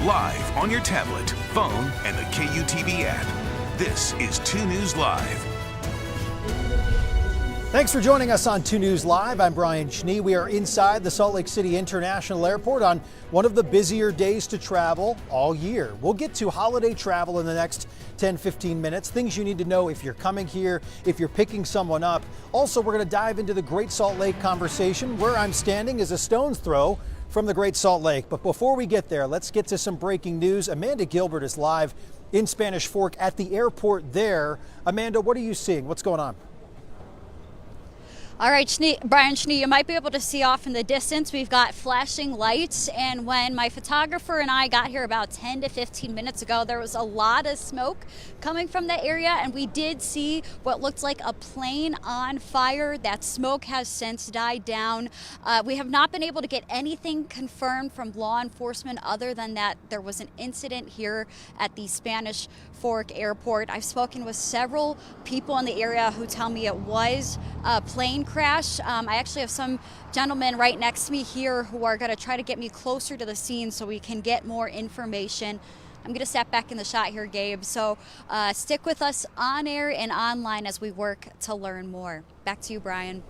live on your tablet, phone, and the KUTV app. This is 2 News Live. Thanks for joining us on 2 News Live. I'm Brian Schnee. We are inside the Salt Lake City International Airport on one of the busier days to travel all year. We'll get to holiday travel in the next 10-15 minutes. Things you need to know if you're coming here, if you're picking someone up. Also, we're going to dive into the Great Salt Lake conversation. Where I'm standing is a stone's throw from the Great Salt Lake. But before we get there, let's get to some breaking news. Amanda Gilbert is live in Spanish Fork at the airport there. Amanda, what are you seeing? What's going on? All right, Brian Schnee, you might be able to see off in the distance. We've got flashing lights, and when my photographer and I got here about 10 to 15 minutes ago, there was a lot of smoke coming from the area, and we did see what looked like a plane on fire. That smoke has since died down. We have not been able to get anything confirmed from law enforcement other than that there was an incident here at the Spanish Fork Airport. I've spoken with several people in the area who tell me it was a plane crash. I actually have some gentlemen right next to me here who are going to try to get me closer to the scene so we can get more information. I'm going to step back in the shot here, Gabe. So stick with us on air and online as we work to learn more. Back to you, Brian.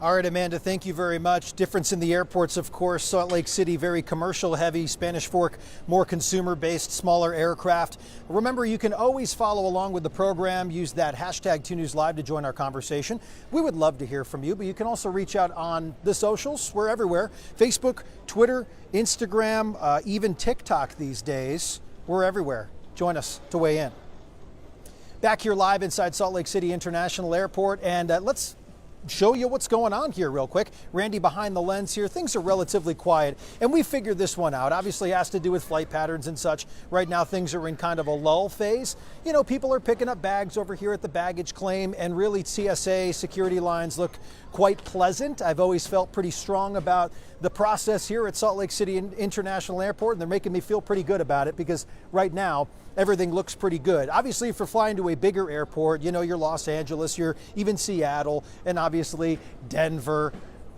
All right, Amanda, thank you very much. Difference in the airports, of course. Salt Lake City, very commercial heavy. Spanish Fork, more consumer based, smaller aircraft. Remember, you can always follow along with the program. Use that hashtag 2NewsLive to join our conversation. We would love to hear from you, but you can also reach out on the socials. We're everywhere. Facebook, Twitter, Instagram, even TikTok these days. We're everywhere. Join us to weigh in. Back here live inside Salt Lake City International Airport, and let's show you what's going on here real quick. Randy behind the lens here. Things are relatively quiet, and we figured this one out. Obviously has to do with flight patterns and such. Right now things are in kind of a lull phase. You know, people are picking up bags over here at the baggage claim, and really TSA security lines look quite pleasant. I've always felt pretty strong about the process here at Salt Lake City International Airport, and they're making me feel pretty good about it because right now everything looks pretty good. Obviously, if you're flying to a bigger airport, you know, you're Los Angeles, you're even Seattle, and obviously Denver,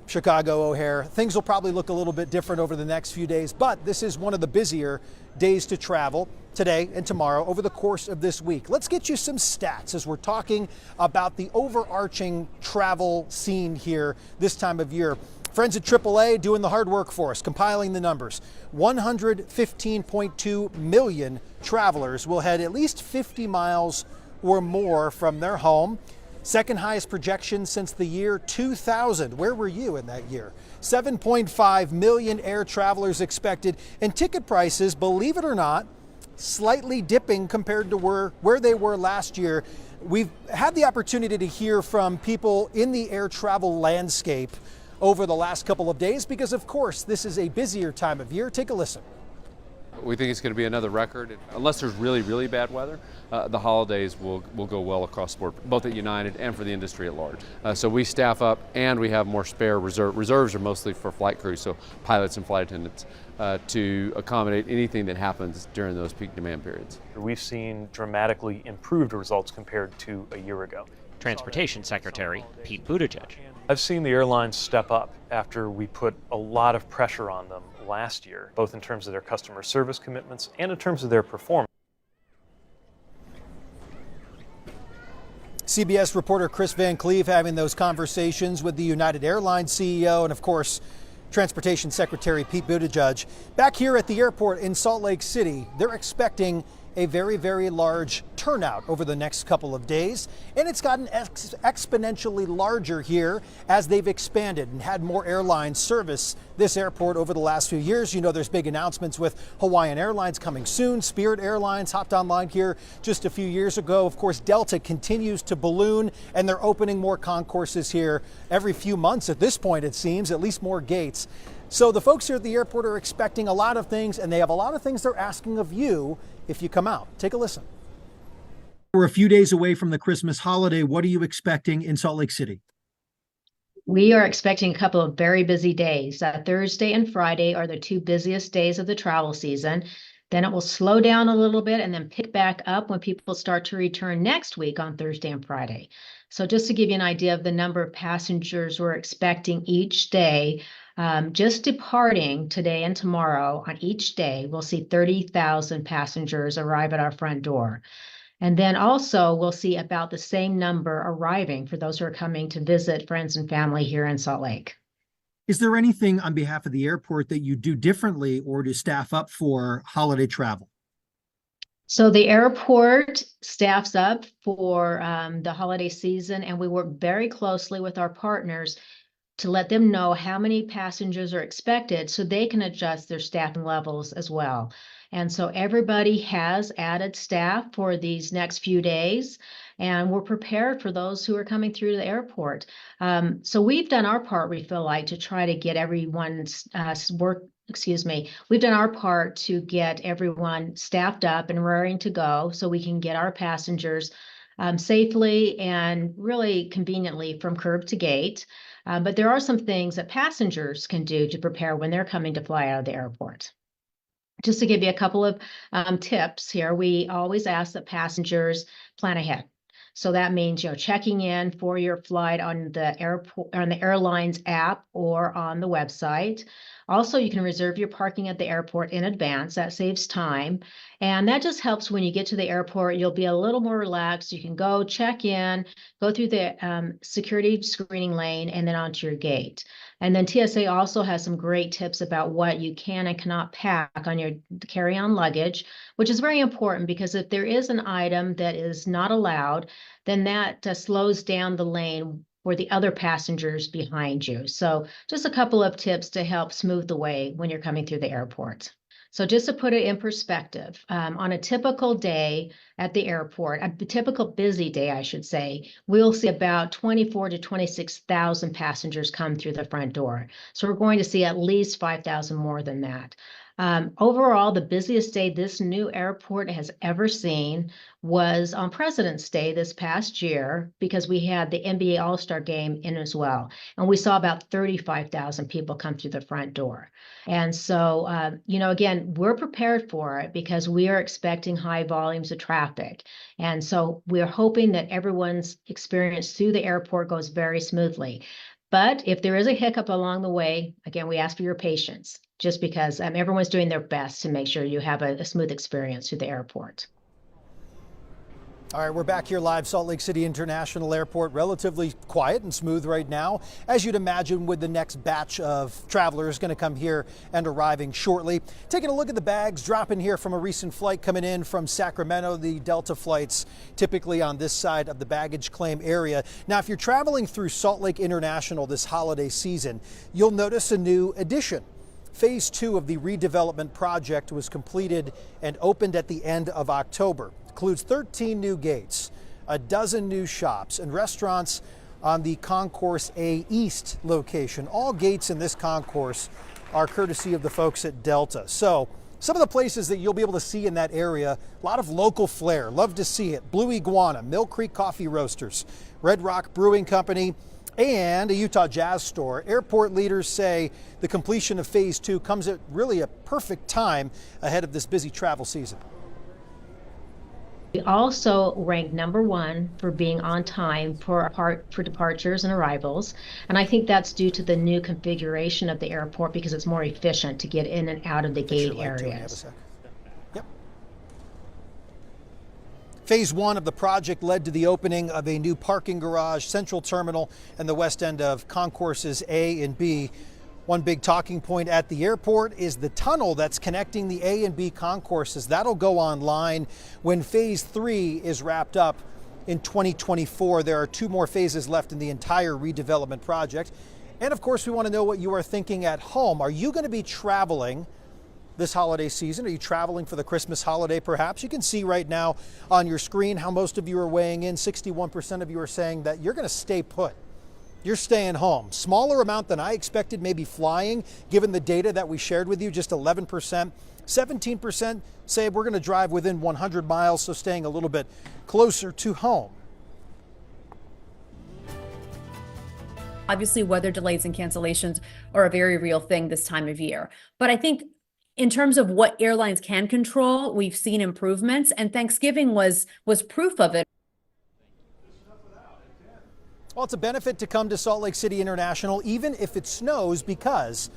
Chicago O'Hare, things will probably look a little bit different over the next few days, but this is one of the busier days to travel today and tomorrow over the course of this week. Let's get you some stats as we're talking about the overarching travel scene here this time of year. Friends at AAA doing the hard work for us, compiling the numbers. 115.2 million travelers will head at least 50 miles or more from their home. Second highest projection since the year 2000. Where were you in that year? 7.5 million air travelers expected, and ticket prices, believe it or not, slightly dipping compared to where they were last year. We've had the opportunity to hear from people in the air travel landscape over the last couple of days because, of course, this is a busier time of year. Take a listen. We think it's going to be another record. Unless there's really, really bad weather, the holidays will go well across the board, both at United and for the industry at large. So we staff up and we have more spare reserves. Reserves are mostly for flight crews, so pilots and flight attendants, to accommodate anything that happens during those peak demand periods. We've seen dramatically improved results compared to a year ago. Transportation Secretary Pete Buttigieg. I've seen the airlines step up after we put a lot of pressure on them last year, both in terms of their customer service commitments and in terms of their performance. CBS reporter Chris Van Cleve having those conversations with the United Airlines CEO and, of course, Transportation Secretary Pete Buttigieg. Back here at the airport in Salt Lake City, they're expecting a very, very large turnout over the next couple of days, and it's gotten exponentially larger here as they've expanded and had more airlines service this airport over the last few years. You know, there's big announcements with Hawaiian Airlines coming soon. Spirit Airlines hopped online here just a few years ago. Of course, Delta continues to balloon, and they're opening more concourses here every few months at this point, it seems, at least more gates. So the folks here at the airport are expecting a lot of things, and they have a lot of things they're asking of you if you come out. Take a listen. We're a few days away from the Christmas holiday. What are you expecting in Salt Lake City? We are expecting a couple of very busy days. Thursday and Friday are the two busiest days of the travel season. Then it will slow down a little bit and then pick back up when people start to return next week on Thursday and Friday. So just to give you an idea of the number of passengers we're expecting each day, Just departing today and tomorrow on each day, we'll see 30,000 passengers arrive at our front door. And then also we'll see about the same number arriving for those who are coming to visit friends and family here in Salt Lake. Is there anything on behalf of the airport that you do differently or to staff up for holiday travel? So the airport staffs up for the holiday season, and we work very closely with our partners to let them know how many passengers are expected so they can adjust their staffing levels as well. And so everybody has added staff for these next few days, and we're prepared for those who are coming through the airport. So we've done our part, we feel like, to try to get everyone's we've done our part to get everyone staffed up and raring to go so we can get our passengers safely and really conveniently from curb to gate. But there are some things that passengers can do to prepare when they're coming to fly out of the airport. Just to give you a couple of tips here, we always ask that passengers plan ahead. So that means, checking in for your flight on the airport, on the airline's app or on the website. Also, you can reserve your parking at the airport in advance. That saves time. And that just helps when you get to the airport, you'll be a little more relaxed. You can go check in, go through the security screening lane, and then onto your gate. And then TSA also has some great tips about what you can and cannot pack on your carry-on luggage, which is very important because if there is an item that is not allowed, then that slows down the lane for the other passengers behind you. So just a couple of tips to help smooth the way when you're coming through the airport. So just to put it in perspective, on a typical day at the airport, a typical busy day, I should say, we'll see about 24 to 26,000 passengers come through the front door. So we're going to see at least 5,000 more than that. Overall, the busiest day this new airport has ever seen was on President's Day this past year because we had the NBA All-Star Game in as well. And we saw about 35,000 people come through the front door. And so, again, we're prepared for it because we are expecting high volumes of traffic. And so we're hoping that everyone's experience through the airport goes very smoothly. But if there is a hiccup along the way, again, we ask for your patience just because everyone's doing their best to make sure you have a smooth experience through the airport. All right, we're back here live, Salt Lake City International Airport, relatively quiet and smooth right now, as you'd imagine with the next batch of travelers going to come here and arriving shortly. Taking a look at the bags, dropping here from a recent flight coming in from Sacramento, the Delta flights typically on this side of the baggage claim area. Now, if you're traveling through Salt Lake International this holiday season, you'll notice a new addition. Phase 2 of the redevelopment project was completed and opened at the end of October. Includes 13 new gates, a dozen new shops and restaurants on the Concourse A East location. All gates in this concourse are courtesy of the folks at Delta. So some of the places that you'll be able to see in that area, a lot of local flair. Love to see it. Blue Iguana, Mill Creek Coffee Roasters, Red Rock Brewing Company, and a Utah Jazz store. Airport leaders say the completion of Phase 2 comes at really a perfect time ahead of this busy travel season. We also ranked number 1 for being on time for departures and arrivals. And I think that's due to the new configuration of the airport because it's more efficient to get in and out of the gate areas. Yep. Phase 1 of the project led to the opening of a new parking garage, central terminal, and the west end of concourses A and B. One big talking point at the airport is the tunnel that's connecting the A and B concourses. That'll go online when Phase 3 is wrapped up in 2024. There are 2 more phases left in the entire redevelopment project. And of course, we want to know what you are thinking at home. Are you going to be traveling this holiday season? Are you traveling for the Christmas holiday perhaps? You can see right now on your screen how most of you are weighing in. 61% of you are saying that you're going to stay put. You're staying home. Smaller amount than I expected, maybe flying, given the data that we shared with you, just 11%. 17% say we're going to drive within 100 miles, so staying a little bit closer to home. Obviously, weather delays and cancellations are a very real thing this time of year. But I think in terms of what airlines can control, we've seen improvements, and Thanksgiving was proof of it. Well, it's a benefit to come to Salt Lake City International, even if it snows, because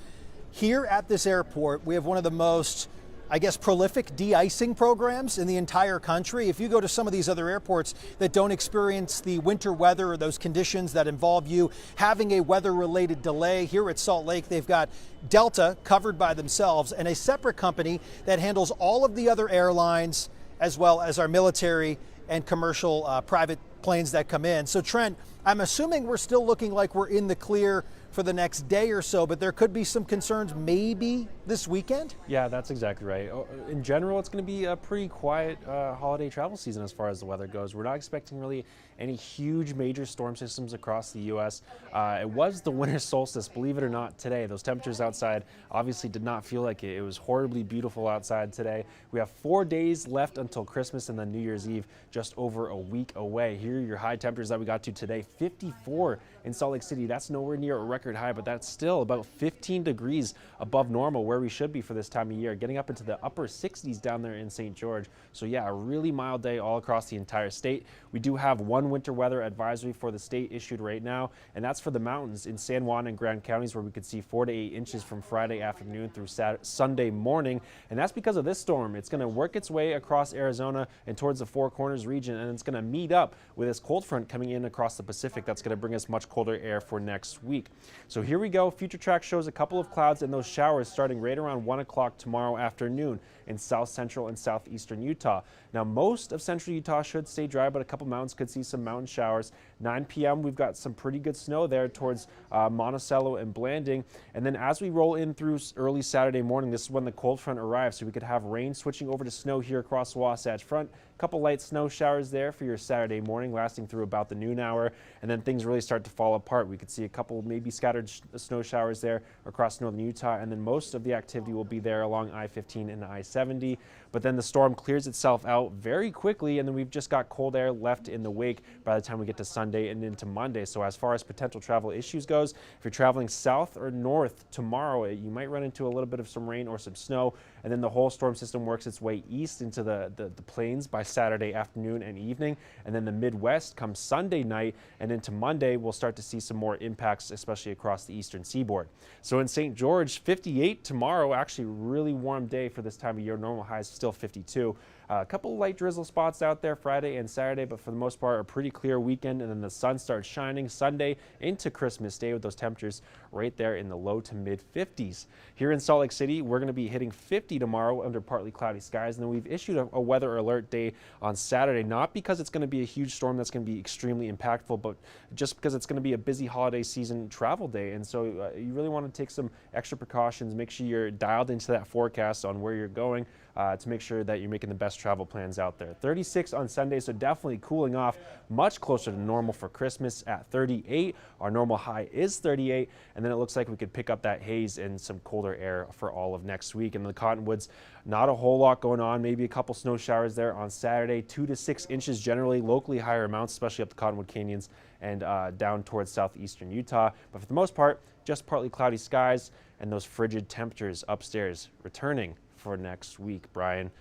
here at this airport, we have one of the most, I guess, prolific de-icing programs in the entire country. If you go to some of these other airports that don't experience the winter weather or those conditions that involve you having a weather-related delay, here at Salt Lake, they've got Delta covered by themselves and a separate company that handles all of the other airlines, as well as our military and commercial private planes that come in. So Trent, I'm assuming we're still looking like we're in the clear for the next day or so, but there could be some concerns maybe this weekend? Yeah, that's exactly right. In general, it's going to be a pretty quiet holiday travel season as far as the weather goes. We're not expecting really any huge major storm systems across the U.S. It was the winter solstice, believe it or not, today. Those temperatures outside obviously did not feel like it. It was horribly beautiful outside today. We have 4 days left until Christmas and then New Year's Eve, just over a week away. Here are your high temperatures that we got to today. 54 in Salt Lake City. That's nowhere near a record high, but that's still about 15 degrees above normal, where we should be for this time of year, getting up into the upper 60s down there in St. George. So yeah, a really mild day all across the entire state. We do have one winter weather advisory for the state issued right now, and that's for the mountains in San Juan and Grand counties, where we could see 4 to 8 inches from Friday afternoon through Sunday morning. And that's because of this storm. It's going to work its way across Arizona and towards the Four Corners region, and it's going to meet up with this cold front coming in across the Pacific. That's going to bring us much colder air for next week. So here we go. Future track shows a couple of clouds and those showers starting right around 1 o'clock tomorrow afternoon in south central and southeastern Utah. Now, most of central Utah should stay dry, but a couple mountains could see some mountain showers. 9 p.m. we've got some pretty good snow there towards Monticello and Blanding. And then as we roll in through early Saturday morning, this is when the cold front arrives. So we could have rain switching over to snow here across the Wasatch Front. A couple light snow showers there for your Saturday morning, lasting through about the noon hour. And then things really start to fall apart. We could see a couple maybe scattered snow showers there across northern Utah. And then most of the activity will be there along I-15 and I-70. But then the storm clears itself out very quickly, and then we've just got cold air left in the wake by the time we get to Sunday and into Monday. So as far as potential travel issues goes, if you're traveling south or north tomorrow, you might run into a little bit of some rain or some snow, and then the whole storm system works its way east into the plains by Saturday afternoon and evening, and then the Midwest comes Sunday night, and into Monday we'll start to see some more impacts, especially across the eastern seaboard. So in St. George, 58 tomorrow, actually really warm day for this time of year. Normal highs still 52. A couple of light drizzle spots out there Friday and Saturday, but for the most part, a pretty clear weekend. And then the sun starts shining Sunday into Christmas Day with those temperatures right there in the low to mid 50s. Here in Salt Lake City, we're going to be hitting 50 tomorrow under partly cloudy skies. And then we've issued a weather alert day on Saturday, not because it's going to be a huge storm that's going to be extremely impactful, but just because it's going to be a busy holiday season travel day. And so you really want to take some extra precautions, make sure you're dialed into that forecast on where you're going to make sure that you're making the best travel plans out there. 36 on Sunday, so definitely cooling off much closer to normal for Christmas at 38. Our normal high is 38, and then it looks like we could pick up that haze and some colder air for all of next week. In the Cottonwoods, not a whole lot going on, maybe a couple snow showers there on Saturday, 2 to 6 inches generally, locally higher amounts, especially up the Cottonwood Canyons and down towards southeastern Utah. But for the most part, just partly cloudy skies and those frigid temperatures upstairs returning for next week. Brian.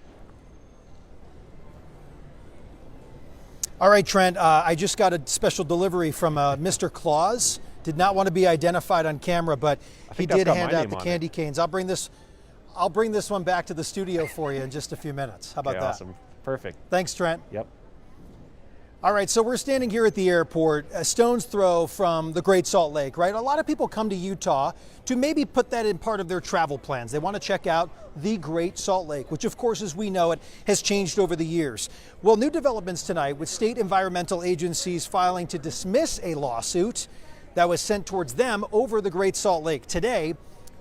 All right, Trent, I just got a special delivery from Mr. Claus. Did not want to be identified on camera, but he did hand out the candy canes. I'll bring this one back to the studio for you in just a few minutes. How about that? Awesome. Perfect. Thanks, Trent. Yep. All right, so we're standing here at the airport, a stone's throw from the Great Salt Lake, right? A lot of people come to Utah to maybe put that in part of their travel plans. They want to check out the Great Salt Lake, which of course, as we know it, has changed over the years. Well, new developments tonight with state environmental agencies filing to dismiss a lawsuit that was sent towards them over the Great Salt Lake. Today,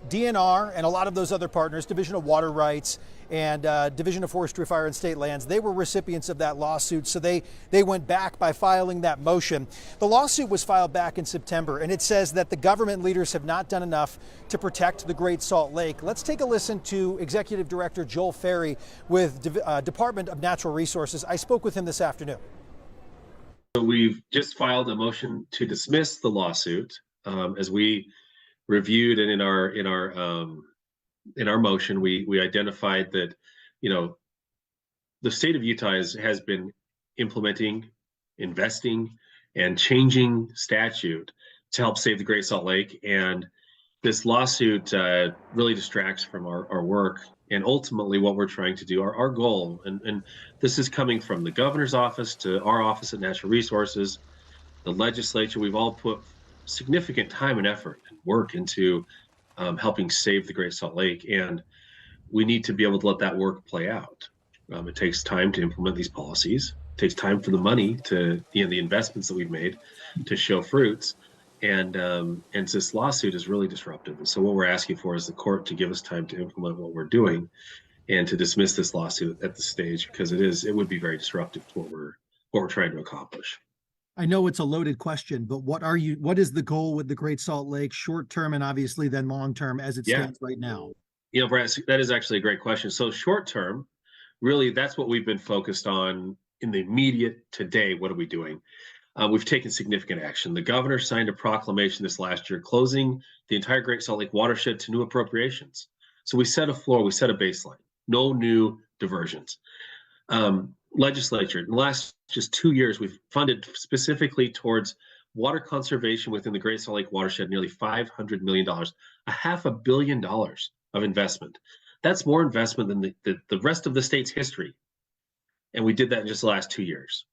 DNR and a lot of those other partners, Division of Water Rights and Division of Forestry, Fire and State Lands, they were recipients of that lawsuit, so they went back by filing that motion. The lawsuit was filed back in September, and it says that the government leaders have not done enough to protect the Great Salt Lake. Let's take a listen to Executive Director Joel Ferry with Department of Natural Resources. I spoke with him this afternoon. So we've just filed a motion to dismiss the lawsuit. As we reviewed and in our motion, we identified that, the state of Utah has been implementing, investing and changing statute to help save the Great Salt Lake. And this lawsuit really distracts from our work and ultimately what we're trying to do. Our goal, and this is coming from the governor's office to our office at Natural Resources, the legislature. We've all put significant time and effort and work into helping save the Great Salt Lake, and we need to be able to let that work play out. It takes time to implement these policies. It takes time for the money to, the investments that we've made to show fruits. And this lawsuit is really disruptive. And so what we're asking for is the court to give us time to implement what we're doing and to dismiss this lawsuit at this stage, because it would be very disruptive to what we're trying to accomplish. I know it's a loaded question, but what is the goal with the Great Salt Lake, short term and obviously then long term as it stands right now? Brad, that is actually a great question. So short term, really, that's what we've been focused on in the immediate today. What are we doing? We've taken significant action. The governor signed a proclamation this last year closing the entire Great Salt Lake watershed to new appropriations. So we set a floor, we set a baseline, no new diversions. Legislature, in the last just 2 years, we've funded specifically towards water conservation within the Great Salt Lake watershed nearly $500 million, $500 million of investment. That's more investment than the rest of the state's history. And we did that in just the last 2 years.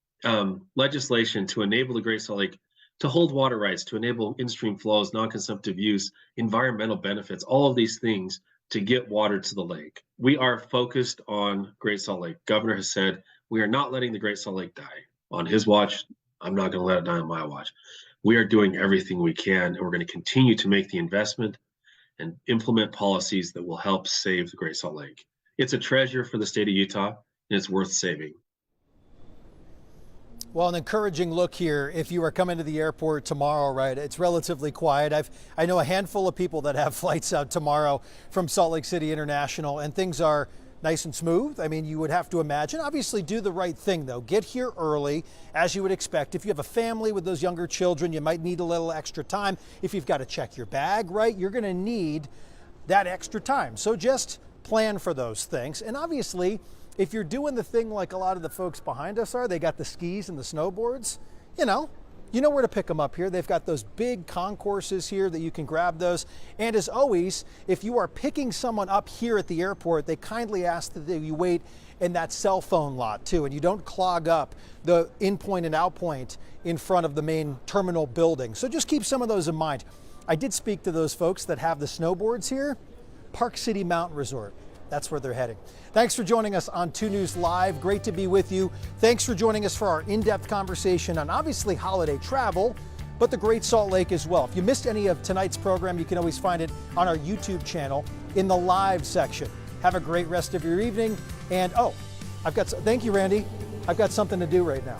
Legislation to enable the Great Salt Lake to hold water rights, to enable in-stream flows, non-consumptive use, environmental benefits, all of these things to get water to the lake. We are focused on Great Salt Lake. Governor has said we are not letting the Great Salt Lake die. On his watch, I'm not going to let it die on my watch. We are doing everything we can, and we're going to continue to make the investment and implement policies that will help save the Great Salt Lake. It's a treasure for the state of Utah, and it's worth saving. Well, an encouraging look here. If you are coming to the airport tomorrow, right, it's relatively quiet. I know a handful of people that have flights out tomorrow from Salt Lake City International, and things are nice and smooth. I mean, you would have to imagine. Obviously, do the right thing, though. Get here early, as you would expect. If you have a family with those younger children, you might need a little extra time. If you've got to check your bag, right, you're going to need that extra time. So just plan for those things. And obviously, if you're doing the thing like a lot of the folks behind us are, they got the skis and the snowboards, you know where to pick them up here. They've got those big concourses here that you can grab those. And as always, if you are picking someone up here at the airport, they kindly ask that you wait in that cell phone lot too, and you don't clog up the in-point and out-point in front of the main terminal building. So just keep some of those in mind. I did speak to those folks that have the snowboards here. Park City Mountain Resort. That's where they're heading. Thanks for joining us on 2 News Live. Great to be with you. Thanks for joining us for our in-depth conversation on obviously holiday travel, but the Great Salt Lake as well. If you missed any of tonight's program, you can always find it on our YouTube channel in the live section. Have a great rest of your evening. And thank you, Randy. I've got something to do right now.